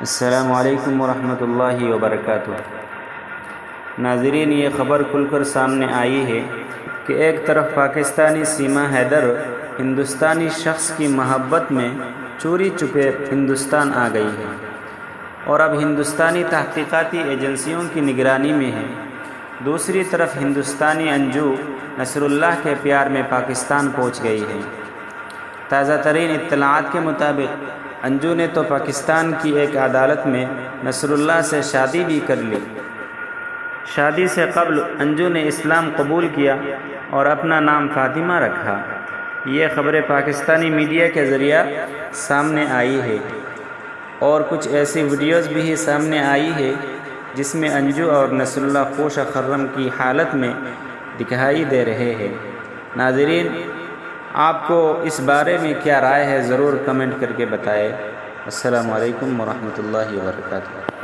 السلام علیکم ورحمۃ اللہ وبرکاتہ۔ ناظرین، یہ خبر کھل کر سامنے آئی ہے کہ ایک طرف پاکستانی سیما حیدر ہندوستانی شخص کی محبت میں چوری چھپے ہندوستان آ گئی ہے اور اب ہندوستانی تحقیقاتی ایجنسیوں کی نگرانی میں ہے۔ دوسری طرف ہندوستانی انجو نصر اللہ کے پیار میں پاکستان پہنچ گئی ہے۔ تازہ ترین اطلاعات کے مطابق انجو نے تو پاکستان کی ایک عدالت میں نصر اللہ سے شادی بھی کر لی۔ شادی سے قبل انجو نے اسلام قبول کیا اور اپنا نام فاطمہ رکھا۔ یہ خبریں پاکستانی میڈیا کے ذریعہ سامنے آئی ہے اور کچھ ایسی ویڈیوز بھی سامنے آئی ہے جس میں انجو اور نصر اللہ خوش خرم کی حالت میں دکھائی دے رہے ہیں۔ ناظرین، آپ کو اس بارے میں کیا رائے ہے ضرور کمنٹ کر کے بتائیں۔ السلام علیکم ورحمۃ اللہ وبرکاتہ۔